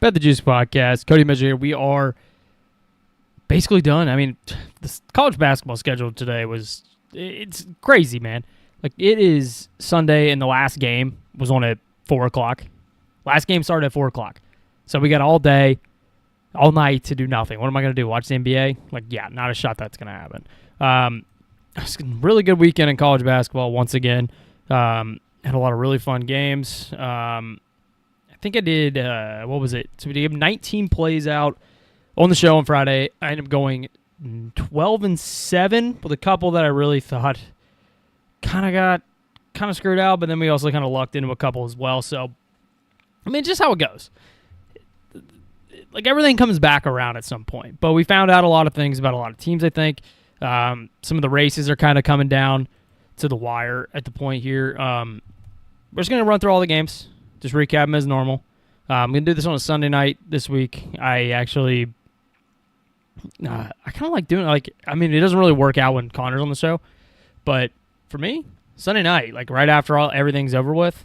Bet the Juice podcast. Cody Measure here. We are basically done. I mean, this college basketball schedule today it's crazy, man. Like, it is Sunday and the last game was on at 4 o'clock. Last game started at 4 o'clock. So we got all day, all night to do nothing. What am I going to do? Watch the NBA? Like, yeah, not a shot that's going to happen. It's a really good weekend in college basketball once again. Had a lot of really fun games. I think I did, what was it? So we did 19 plays out on the show on Friday. I ended up going 12-7 with a couple that I really thought kind of screwed out, but then we also kind of lucked into a couple as well. So, I mean, just how it goes. Like, everything comes back around at some point. But we found out a lot of things about a lot of teams, I think. Some of the races are kind of coming down to the wire at the point here. We're just going to run through all the games. Just recap them as normal. I'm going to do this on a Sunday night this week. I actually, I kind of like doing it. It doesn't really work out when Connor's on the show. But for me, Sunday night, like right after everything's over with,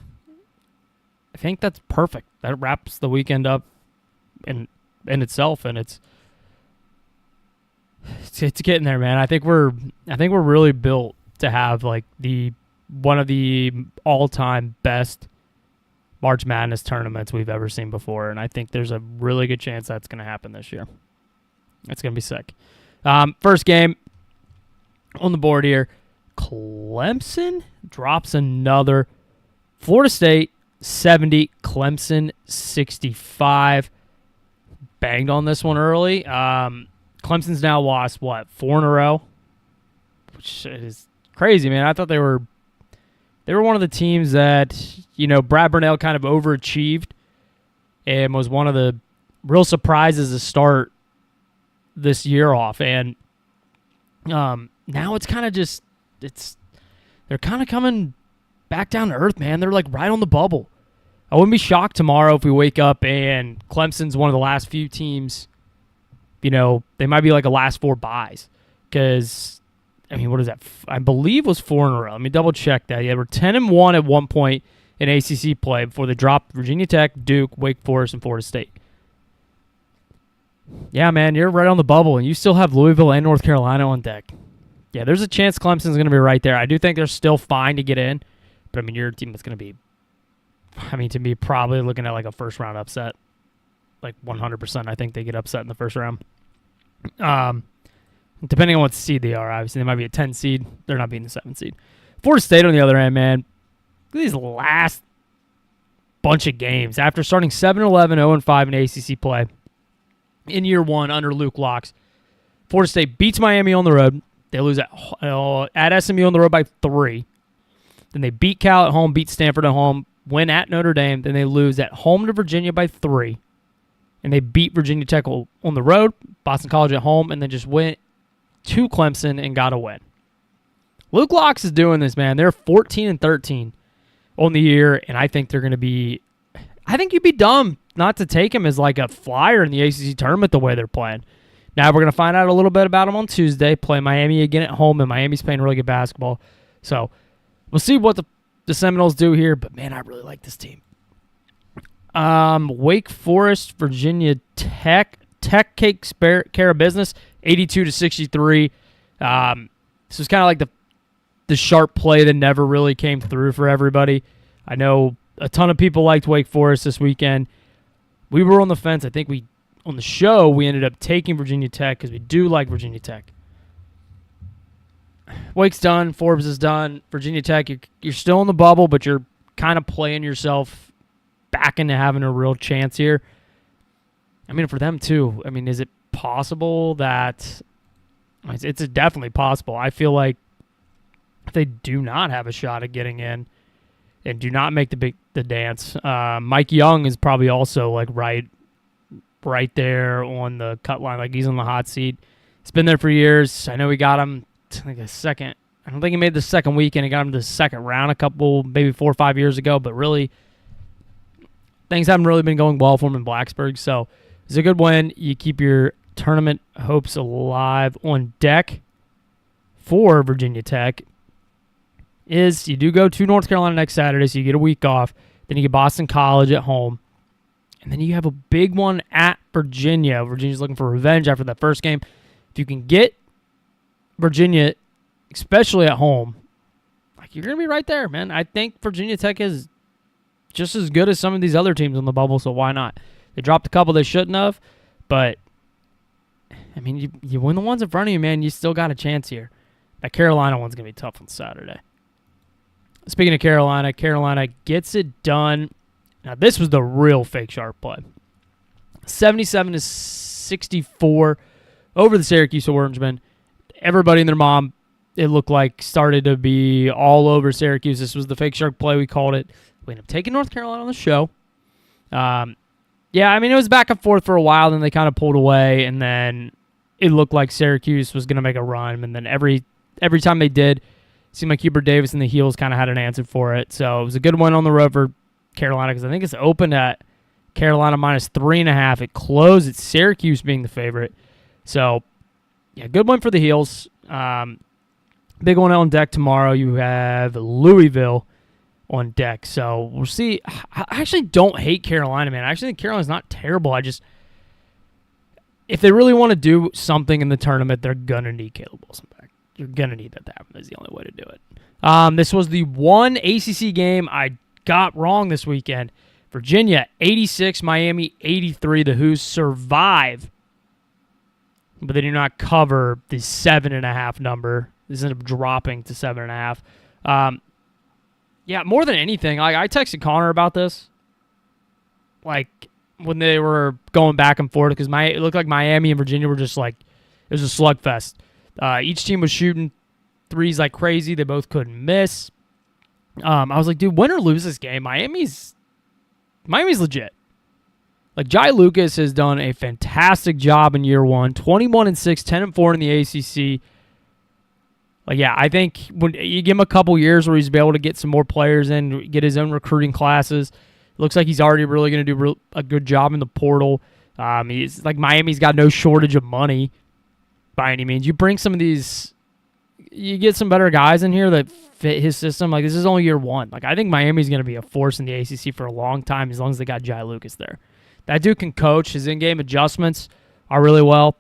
I think that's perfect. That wraps the weekend up in itself, and it's getting there, man. I think we're really built to have like one of the all-time best March Madness tournaments we've ever seen before, and I think there's a really good chance that's going to happen this year. It's going to be sick. First game on the board here, Clemson drops another. Florida State 70, Clemson 65. Banged on this one early. Clemson's now lost, 4 in a row? Which is crazy, man. I thought they were one of the teams that, Brad Burnell kind of overachieved and was one of the real surprises to start this year off. And now it's kind of just, they're kind of coming back down to earth, man. They're like right on the bubble. I wouldn't be shocked tomorrow if we wake up and Clemson's one of the last few teams, they might be like a last 4 buys. Because, what is that? I believe it was 4 in a row. Let me double check that. Yeah, they were 10-1 at one point in ACC play before they dropped Virginia Tech, Duke, Wake Forest, and Florida State. Yeah, man, you're right on the bubble, and you still have Louisville and North Carolina on deck. Yeah, there's a chance Clemson's going to be right there. I do think they're still fine to get in, but, your team is going to be, to me, probably looking at like a first-round upset. Like 100%, I think they get upset in the first round. Depending on what seed they are, obviously. They might be a 10 seed. They're not being the 7 seed. Florida State, on the other hand, man, look at these last bunch of games. After starting 7-11, 0-5 in ACC play in year one under Luke Locks, Florida State beats Miami on the road. They lose at SMU on the road by 3. Then they beat Cal at home, beat Stanford at home, win at Notre Dame. Then they lose at home to Virginia by 3. And they beat Virginia Tech on the road, Boston College at home, and then just went to Clemson and got a win. Luke Locks is doing this, man. They're 14-13 on the year, and I think they're going to be... I think you'd be dumb not to take him as like a flyer in the ACC tournament the way they're playing. Now we're going to find out a little bit about them on Tuesday, play Miami again at home, and Miami's playing really good basketball. So we'll see what the Seminoles do here, but man, I really like this team. Wake Forest, Virginia Tech. Tech takes care of business, 82-63. This was kind of like the sharp play that never really came through for everybody. I know a ton of people liked Wake Forest this weekend. We were on the fence. I think on the show, we ended up taking Virginia Tech because we do like Virginia Tech. Wake's done. Forbes is done. Virginia Tech, you're still in the bubble, but you're kind of playing yourself back into having a real chance here. For them too. Is it possible that... It's definitely possible. I feel like if they do not have a shot at getting in and do not make the dance, Mike Young is probably also like right there on the cut line. Like, he's on the hot seat. He's been there for years. I know he got him like a second. I don't think he made the second weekend. He got him to the second round a couple, maybe 4 or 5 years ago. But really, things haven't really been going well for him in Blacksburg. So it's a good win. You keep your tournament hopes alive. On deck for Virginia Tech is you do go to North Carolina next Saturday, so you get a week off. Then you get Boston College at home. And then you have a big one at Virginia. Virginia's looking for revenge after that first game. If you can get Virginia, especially at home, like, you're going to be right there, man. I think Virginia Tech is just as good as some of these other teams in the bubble, so why not? They dropped a couple they shouldn't have, but, I mean, you win the ones in front of you, man, you still got a chance here. That Carolina one's going to be tough on Saturday. Speaking of Carolina, Carolina gets it done. Now, this was the real fake sharp play. 77-64 over the Syracuse Orangemen. Everybody and their mom, it looked like, started to be all over Syracuse. This was the fake shark play, we called it. We ended up taking North Carolina on the show. Yeah, I mean, it was back and forth for a while, then they kind of pulled away, and then it looked like Syracuse was going to make a run, and then every time they did, it seemed like Hubert Davis and the Heels kind of had an answer for it. So it was a good one on the road for Carolina, because I think it's opened at Carolina -3.5. It closed at Syracuse being the favorite. So, yeah, good one for the Heels. Big one on deck tomorrow. You have Louisville on deck. So we'll see. I actually don't hate Carolina, man. I actually think Carolina's not terrible. If they really want to do something in the tournament, they're going to need Caleb Wilson back. You're going to need that to happen. Is the only way to do it. This was the one ACC game I got wrong this weekend. Virginia, 86, Miami, 83. The Hoos survive, but they do not cover the 7.5 number. This ended up dropping to 7.5. Yeah, more than anything, I texted Connor about this. Like, when they were going back and forth, because it looked like Miami and Virginia were just like, it was a slugfest. Each team was shooting threes like crazy. They both couldn't miss. I was like, dude, win or lose this game, Miami's legit. Like, Jai Lucas has done a fantastic job in year one. 21-6, 10-4 in the ACC. Like, yeah, I think when you give him a couple years where he's be able to get some more players in, get his own recruiting classes, it looks like he's already really going to do a good job in the portal. He's like, Miami's got no shortage of money by any means. You bring some of these, you get some better guys in here that fit his system. Like, this is only year one. Like, I think Miami's going to be a force in the ACC for a long time as long as they got Jai Lucas there. That dude can coach. His in-game adjustments are really well.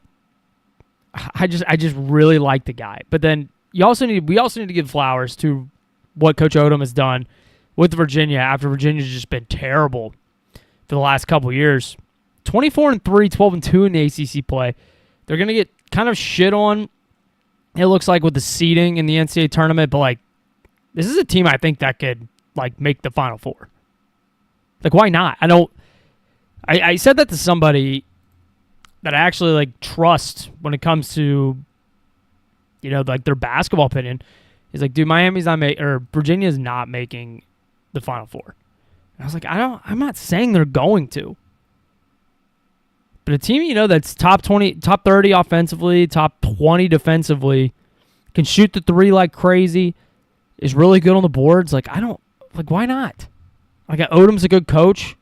I just really like the guy. But then we also need to give flowers to what Coach Odom has done with Virginia after Virginia's just been terrible for the last couple years. 24-3, 12-2 in the ACC play. They're going to get kind of shit on, it looks like, with the seeding in the NCAA tournament, but, like, this is a team I think that could, like, make the Final Four. Like, why not? I said that to somebody that I actually, like, trust when it comes to, you know, like, their basketball opinion. He's like, dude, Virginia's not making the Final Four. And I was like, I'm not saying they're going to. But a team, you know, that's top 20, top 30 offensively, top 20 defensively, can shoot the three like crazy, is really good on the boards. Like, why not? Like, Odom's a good coach.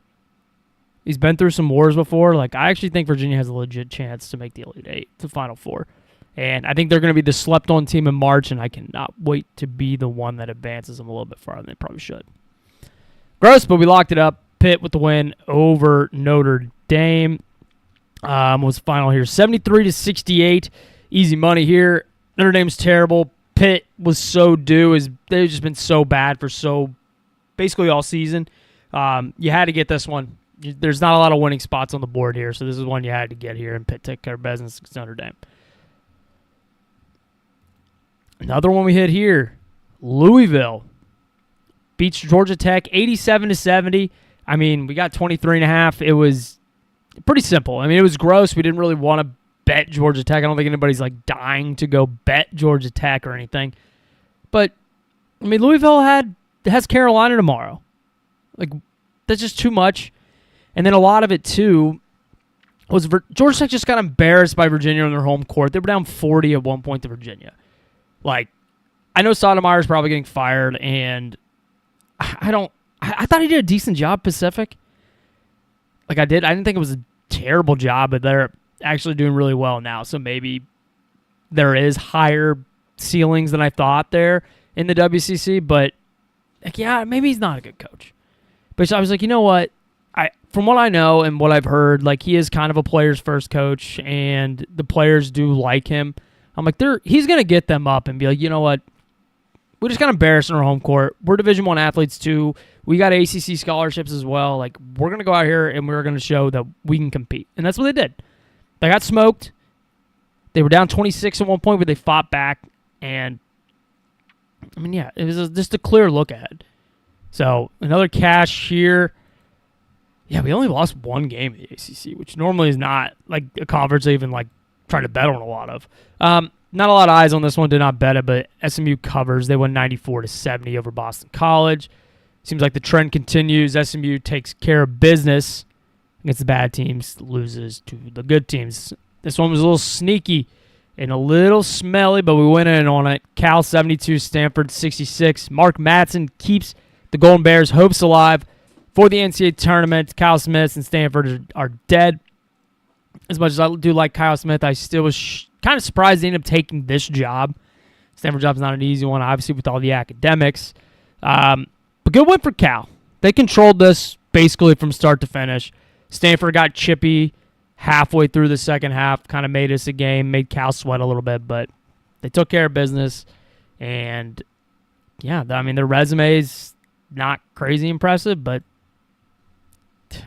He's been through some wars before. Like, I actually think Virginia has a legit chance to make the Elite Eight, the Final Four. And I think they're going to be the slept-on team in March, and I cannot wait to be the one that advances them a little bit farther than they probably should. Gross, but we locked it up. Pitt with the win over Notre Dame. Was final here, 73-68. Easy money here. Notre Dame's terrible. Pitt was so due. They've just been so bad for basically all season. You had to get this one. There's not a lot of winning spots on the board here, so this is one you had to get here, and Pitt took care of business against Notre Dame. Another one we hit here, Louisville beats Georgia Tech 87-70. I mean, we got 23.5. It was pretty simple. I mean, it was gross. We didn't really want to bet Georgia Tech. I don't think anybody's like dying to go bet Georgia Tech or anything. But I mean, Louisville has Carolina tomorrow. Like, that's just too much. And then a lot of it too was Georgia Tech just got embarrassed by Virginia on their home court. They were down 40 at one point to Virginia. Like, I know Sotomayor's probably getting fired, and I thought he did a decent job, Pacific. Like, I didn't think it was a terrible job, but they're actually doing really well now. So maybe there is higher ceilings than I thought there in the WCC. But, like, yeah, maybe he's not a good coach. But so I was like, you know what? from what I know and what I've heard, like he is kind of a player's first coach, and the players do like him. I'm like, he's gonna get them up and be like, you know what? We just got embarrassed in our home court. We're Division I athletes too. We got ACC scholarships as well. Like we're gonna go out here and we're gonna show that we can compete, and that's what they did. They got smoked. They were down 26 at one point, but they fought back, and I mean, yeah, it was just a clear look ahead. So another cash here. Yeah, we only lost one game in the ACC, which normally is not like a conference I even like trying to bet on a lot of. Not a lot of eyes on this one. Did not bet it, but SMU covers. They won 94-70 over Boston College. Seems like the trend continues. SMU takes care of business against the bad teams, loses to the good teams. This one was a little sneaky and a little smelly, but we went in on it. Cal 72, Stanford 66. Mark Madsen keeps the Golden Bears' hopes alive for the NCAA tournament. Kyle Smith and Stanford are dead. As much as I do like Kyle Smith, I still was kind of surprised they ended up taking this job. Stanford job's not an easy one, obviously, with all the academics. But good win for Cal. They controlled this basically from start to finish. Stanford got chippy halfway through the second half, kind of made us a game, made Cal sweat a little bit, but they took care of business. And, yeah, I mean, their resume's not crazy impressive, but,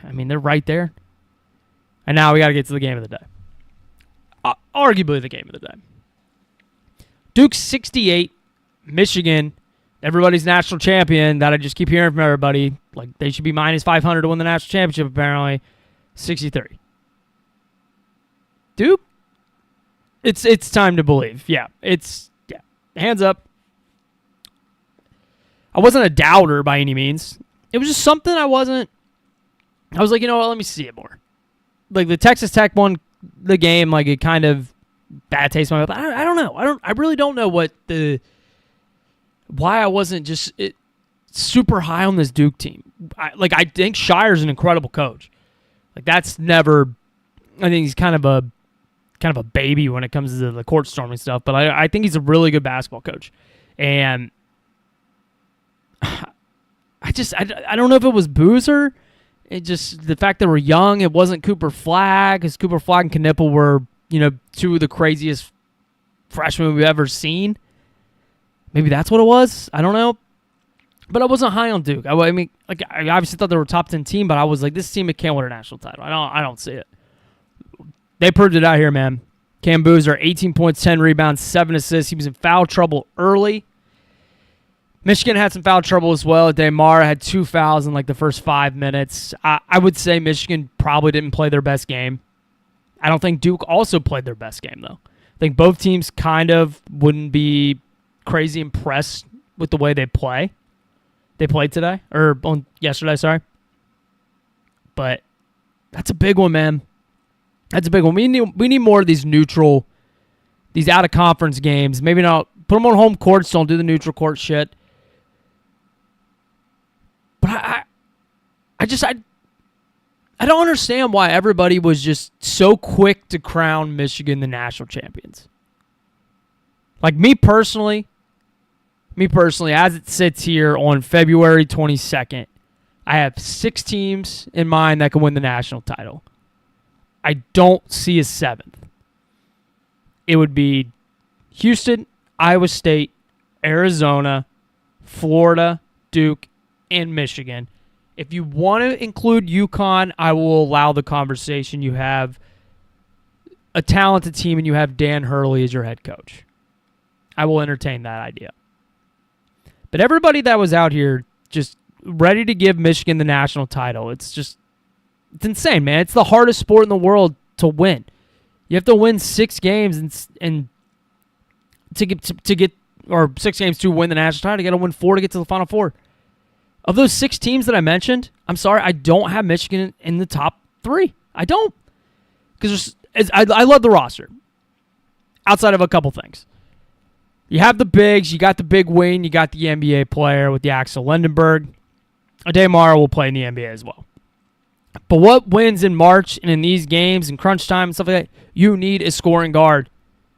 I mean, they're right there. And now we got to get to the game of the day. Arguably the game of the day. Duke 68, Michigan, everybody's national champion that I just keep hearing from everybody. Like, they should be minus 500 to win the national championship, apparently. 63. Duke, it's time to believe. Yeah. Hands up. I wasn't a doubter by any means. It was just something I was like, you know what, let me see it more. Like, the Texas Tech won the game, like, it kind of bad taste in my mouth. I don't know. I really don't know why I wasn't just super high on this Duke team. I think Shire's an incredible coach. Like, that's never, I think he's kind of a baby when it comes to the court storming stuff, but I think he's a really good basketball coach. And I don't know if it was Boozer. It just, the fact that we're young, it wasn't Cooper Flagg, because Cooper Flagg and Knipple were, two of the craziest freshmen we've ever seen. Maybe that's what it was. I don't know. But I wasn't high on Duke. I mean, like, I obviously thought they were a top 10 team, but I was like, this team can't win a national title. I don't see it. They proved it out here, man. Cam Boozer, 18 points, 10 rebounds, 7 assists. He was in foul trouble early. Michigan had some foul trouble as well. Damar had 2 fouls in like the first 5 minutes. I would say Michigan probably didn't play their best game. I don't think Duke also played their best game, though. I think both teams kind of wouldn't be crazy impressed with the way they play. They played today, or on yesterday, sorry. But that's a big one, man. That's a big one. We need more of these neutral, these out-of-conference games. Maybe not put them on home courts. Don't do the neutral court shit. But I don't understand why everybody was just so quick to crown Michigan the national champions. Like, me personally, as it sits here on February 22nd, I have 6 teams in mind that can win the national title. I don't see a 7th. It would be Houston, Iowa State, Arizona, Florida, Duke, and Michigan. If you want to include UConn, I will allow the conversation. You have a talented team, and you have Dan Hurley as your head coach. I will entertain that idea. But everybody that was out here just ready to give Michigan the national title, it's insane, man. It's the hardest sport in the world to win. You have to win 6 games and to get or 6 games to win the national title. You got to win 4 to get to the Final Four. Of those 6 teams that I mentioned, I'm sorry, I don't have Michigan in the top 3. I don't, because I love the roster. Outside of a couple things, you have the bigs. You got the big wing. You got the NBA player with the Axel Lindenberg. Damar will play in the NBA as well. But what wins in March and in these games and crunch time and stuff like that? You need a scoring guard.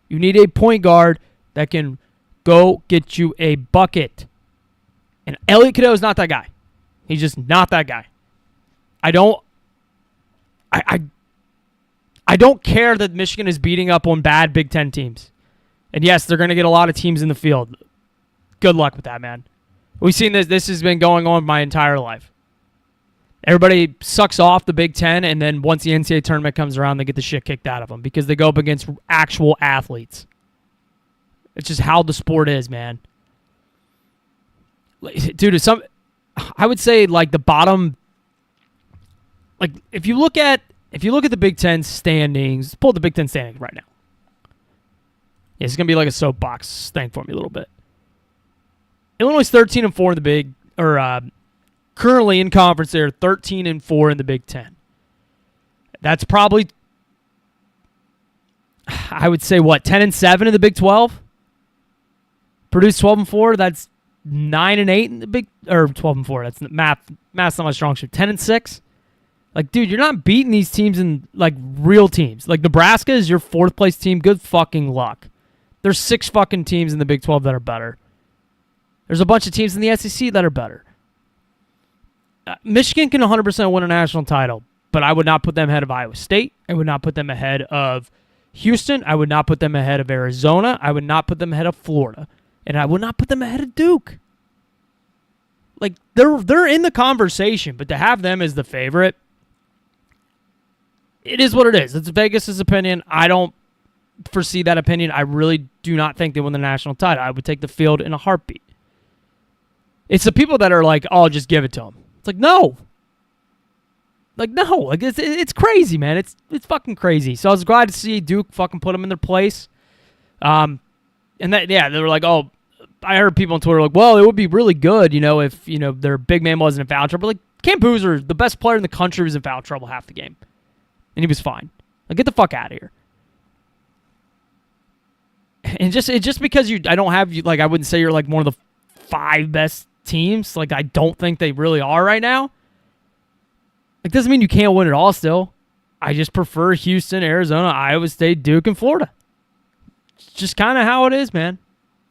You need a point guard that can go get you a bucket. And Elliot Cadeau is not that guy. He's just not that guy. I don't I don't care that Michigan is beating up on bad Big Ten teams. And yes, they're going to get a lot of teams in the field. Good luck with that, man. We've seen this. This has been going on my entire life. Everybody sucks off the Big Ten, and then once the NCAA tournament comes around, they get the shit kicked out of them because they go up against actual athletes. It's just how the sport is, man. Dude, I would say like the bottom. Like if you look at the Big Ten standings, pull up the Big Ten standings right now. Yeah, it's gonna be like a soapbox thing for me a little bit. Illinois 13-4 in the Big, or currently in conference. They're 13-4 in the Big Ten. That's probably, I would say, what, 10-7 in the Big 12. Purdue's 12-4. That's 9-8 in the Big, or 12-4. That's math. Math's not my strong suit. 10-6. Like, dude, you're not beating these teams in like real teams. Like Nebraska is your fourth place team. Good fucking luck. There's 6 fucking teams in the Big 12 that are better. There's a bunch of teams in the SEC that are better. Michigan can 100% win a national title, but I would not put them ahead of Iowa State. I would not put them ahead of Houston. I would not put them ahead of Arizona. I would not put them ahead of Florida. And I would not put them ahead of Duke. Like, they're in the conversation, but to have them as the favorite, it is what it is. It's Vegas' opinion. I don't foresee that opinion. I really do not think they win the national title. I would take the field in a heartbeat. It's the people that are like, oh, just give it to them. It's like, no. Like, no. Like, it's crazy, man. It's fucking crazy. So I was glad to see Duke fucking put them in their place. And that, yeah, they were like, oh, I heard people on Twitter like, well, it would be really good, if, their big man wasn't in foul trouble. Like, Cam Boozer, the best player in the country, was in foul trouble half the game. And he was fine. Like, get the fuck out of here. And just because I don't have you, like, I wouldn't say you're like one of the 5 best teams. Like, I don't think they really are right now. Like, doesn't mean you can't win it all still. I just prefer Houston, Arizona, Iowa State, Duke, and Florida. It's just kind of how it is, man.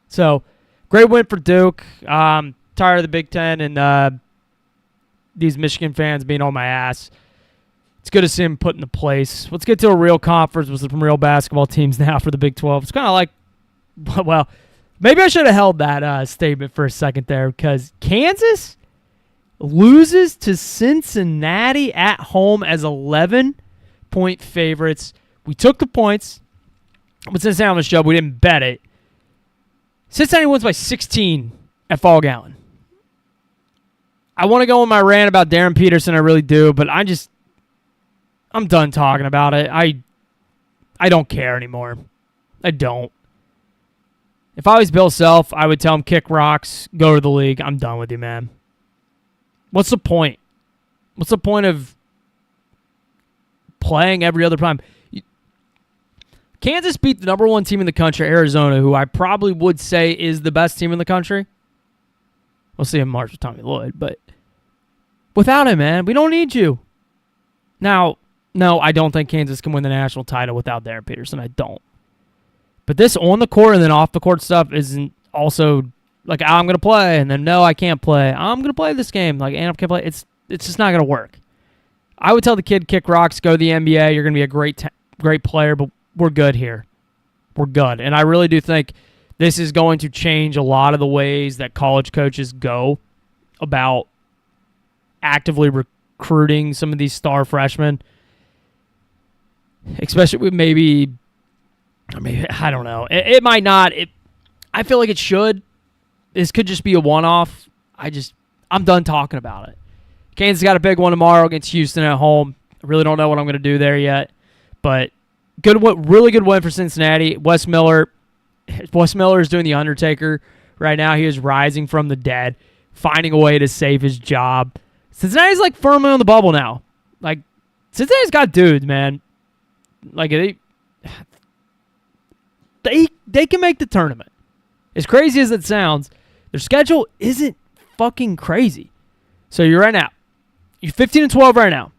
So, great win for Duke. Tired of the Big Ten and these Michigan fans being on my ass. It's good to see him put into place. Let's get to a real conference with some real basketball teams now for the Big 12. It's kind of like, well, maybe I should have held that statement for a second there because Kansas loses to Cincinnati at home as 11-point favorites. We took the points, but since on the show, we didn't bet it. Cincinnati wins by 16 at Fall Gallon. I want to go on my rant about Darren Peterson, I really do, but I'm done talking about it. I don't care anymore. I don't. If I was Bill Self, I would tell him kick rocks, go to the league. I'm done with you, man. What's the point? What's the point of playing every other time? Kansas beat the number 1 team in the country, Arizona, who I probably would say is the best team in the country. We'll see in March with Tommy Lloyd, but without him, man, we don't need you. Now, no, I don't think Kansas can win the national title without Darren Peterson. I don't. But this on the court and then off the court stuff isn't also like, I'm going to play, and then, no, I can't play. I'm going to play this game. Like, and I can't play. It's just not going to work. I would tell the kid, kick rocks, go to the NBA. You're going to be a great player, but we're good here. We're good. And I really do think this is going to change a lot of the ways that college coaches go about actively recruiting some of these star freshmen, especially with maybe, I don't know. It might not. I feel like it should. This could just be a one-off. I'm done talking about it. Kansas got a big one tomorrow against Houston at home. I really don't know what I'm going to do there yet, but really good win for Cincinnati. Wes Miller is doing the Undertaker right now. He is rising from the dead, finding a way to save his job. Cincinnati's like firmly on the bubble now. Like, Cincinnati's got dudes, man. Like, they can make the tournament. As crazy as it sounds, their schedule isn't fucking crazy. So you're 15-12 right now.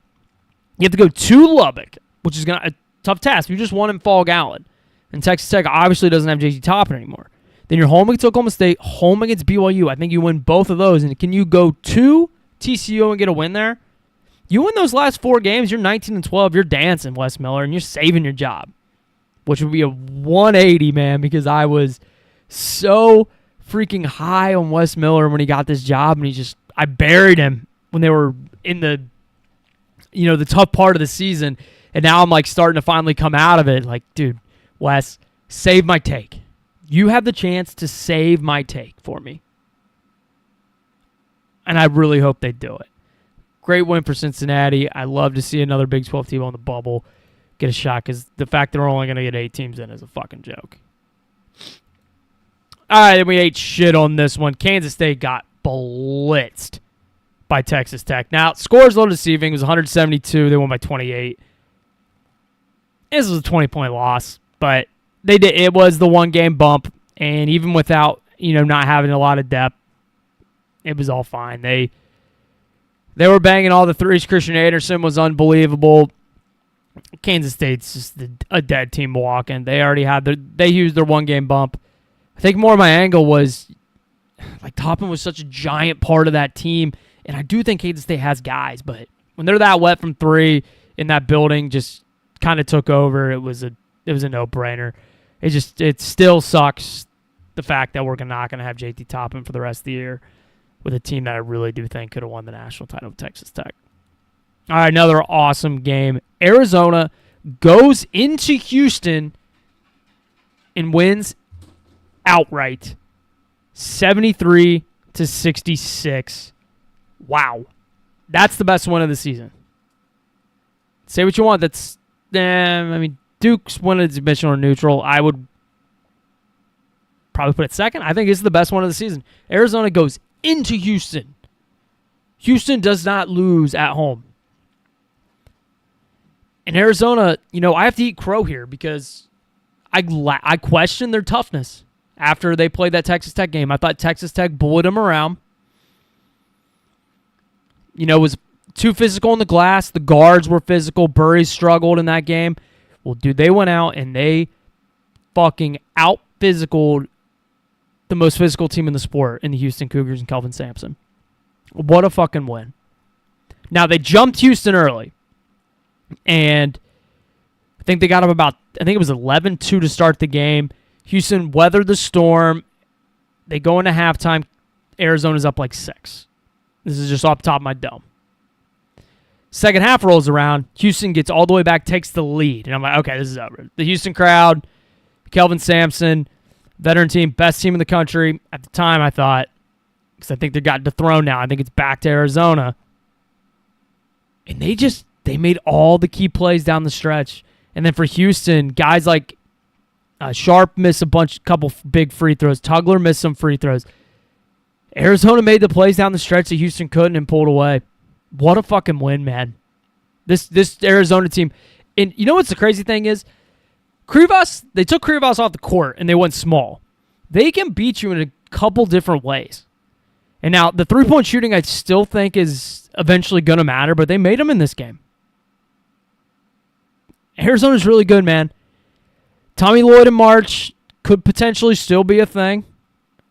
You have to go to Lubbock, which is a tough task. You just won in Fall Gallon. And Texas Tech obviously doesn't have JT Toppin anymore. Then you're home against Oklahoma State, home against BYU. I think you win both of those. And can you go to TCU and get a win there? You win those last 4 games, you're 19-12, you're dancing, Wes Miller, and you're saving your job, which would be a 180, man, because I was so freaking high on Wes Miller when he got this job, and I buried him when they were in the tough part of the season, and now I'm like starting to finally come out of it. Like, dude, Wes, save my take. You have the chance to save my take for me. And I really hope they do it. Great win for Cincinnati. I love to see another Big 12 team on the bubble get a shot, because the fact that we're only going to get 8 teams in is a fucking joke. All right, then we ate shit on this one. Kansas State got blitzed by Texas Tech. Now, score's a little deceiving. It was 172. They won by 28. This was a 20-point loss, but it was the one-game bump, and even without not having a lot of depth, it was all fine. They were banging all the threes. Christian Anderson was unbelievable. Kansas State's just a dead team walking. They already had they used their one-game bump. I think more of my angle was, like, Toppin was such a giant part of that team, and I do think Kansas State has guys, but when they're that wet from 3 in that building, just kind of took over. It was a no-brainer. It still sucks, the fact that we're not going to have JT Toppin for the rest of the year with a team that I really do think could have won the national title with Texas Tech. All right, another awesome game. Arizona goes into Houston and wins outright, 73-66. Wow. That's the best win of the season. Say what you want. Duke's win is admission or neutral. I would probably put it second. I think it's the best one of the season. Arizona goes into Houston. Houston does not lose at home. And Arizona, I have to eat crow here because I question their toughness after they played that Texas Tech game. I thought Texas Tech bullied them around. Was too physical on the glass. The guards were physical. Burry struggled in that game. Well, dude, they went out and they fucking out-physicaled the most physical team in the sport in the Houston Cougars and Kelvin Sampson. What a fucking win. Now, they jumped Houston early. And I think they got up it was 11-2 to start the game. Houston weathered the storm. They go into halftime. Arizona's up like 6. This is just off the top of my dome. Second half rolls around. Houston gets all the way back, takes the lead. And I'm like, okay, this is over. The Houston crowd, Kelvin Sampson, veteran team, best team in the country. At the time, I thought, because I think they got dethroned now. I think it's back to Arizona. And they made all the key plays down the stretch. And then for Houston, guys like Sharp missed couple big free throws. Tugler missed some free throws. Arizona made the plays down the stretch that Houston couldn't and pulled away. What a fucking win, man. This Arizona team. And you know what's the crazy thing is? They took Krivas off the court and they went small. They can beat you in a couple different ways. And now the three-point shooting I still think is eventually going to matter, but they made them in this game. Arizona's really good, man. Tommy Lloyd in March could potentially still be a thing.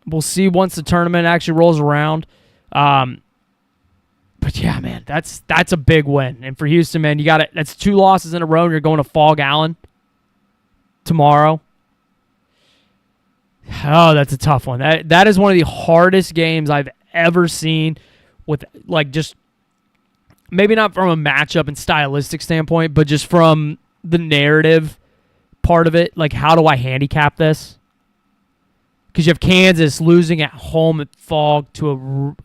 We'll see once the tournament actually rolls around. But yeah, man, that's a big win. And for Houston, man, that's 2 losses in a row, and you're going to Fog Allen tomorrow. Oh, that's a tough one. That is one of the hardest games I've ever seen, with just maybe not from a matchup and stylistic standpoint, but just from the narrative part of it. Like, how do I handicap this? Because you have Kansas losing at home at Fog to a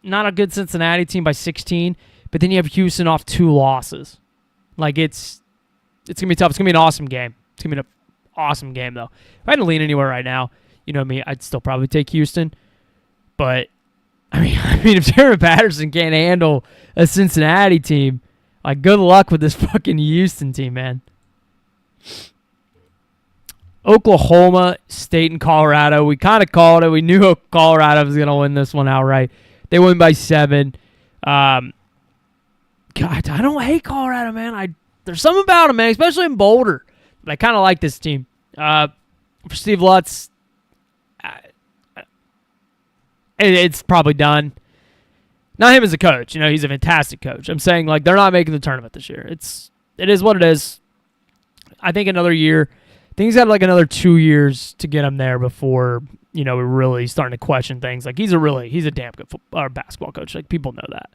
not a good Cincinnati team by 16, but then you have Houston off 2 losses. Like, it's going to be tough. It's going to be an awesome game. It's going to be an awesome game, though. If I had to lean anywhere right now, you know me, I'd still probably take Houston. But, I mean, if Jaron Patterson can't handle a Cincinnati team, like, good luck with this fucking Houston team, man. Oklahoma State and Colorado. We kind of called it. We knew Colorado was going to win this one outright. They win by 7. God, I don't hate Colorado, man. There's something about them, man, especially in Boulder. But I kind of like this team. For Steve Lutz, it's probably done. Not him as a coach. He's a fantastic coach. I'm saying, like, they're not making the tournament this year. It is what it is. I think another year. I think he's got like another 2 years to get him there before, we're really starting to question things. Like, he's a damn good basketball coach. Like, people know that.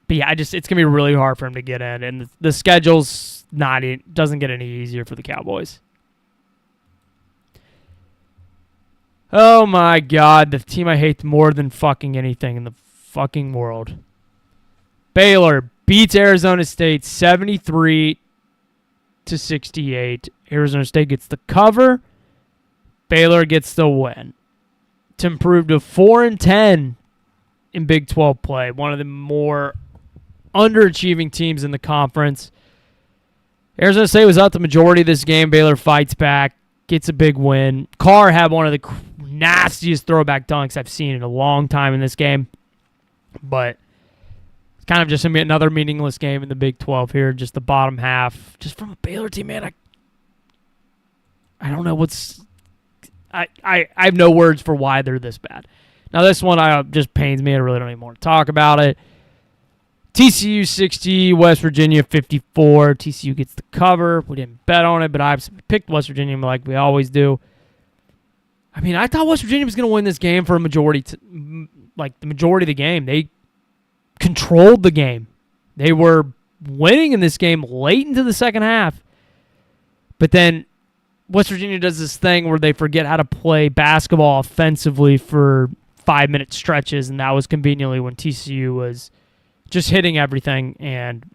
But yeah, it's going to be really hard for him to get in. And the schedule's doesn't get any easier for the Cowboys. Oh my God, the team I hate more than fucking anything in the fucking world. Baylor beats Arizona State 73-68. Arizona State gets the cover. Baylor gets the win to improve to 4-10 in Big 12 play. One of the more underachieving teams in the conference. Arizona State was out the majority of this game. Baylor fights back, gets a big win. Carr had one of the nastiest throwback dunks I've seen in a long time in this game. But it's kind of just going to be another meaningless game in the Big 12 here. Just the bottom half. Just from a Baylor team, man, I don't know what's... I have no words for why they're this bad. Now, this one just pains me. I really don't even want to talk about it. TCU 60, West Virginia 54. TCU gets the cover. We didn't bet on it, but I picked West Virginia like we always do. I mean, I thought West Virginia was going to win this game for a majority, the majority of the game. They controlled the game. They were winning in this game late into the second half. But then West Virginia does this thing where they forget how to play basketball offensively for 5-minute stretches, and that was conveniently when TCU was just hitting everything, and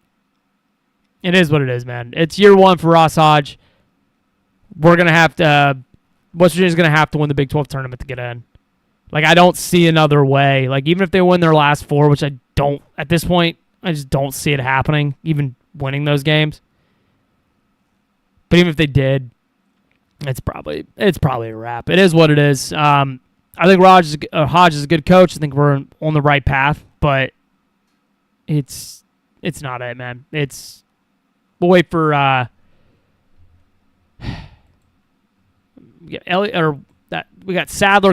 it is what it is, man. It's year one for Ross Hodge. West Virginia's going to have to win the Big 12 tournament to get in. Like, I don't see another way. Like, even if they win their last 4, which I don't, at this point, I just don't see it happening, even winning those games. But even if they did, it's probably a wrap. It is what it is. I think Hodge is a good coach. I think we're on the right path, but it's not it, man. We'll wait for we got Sadler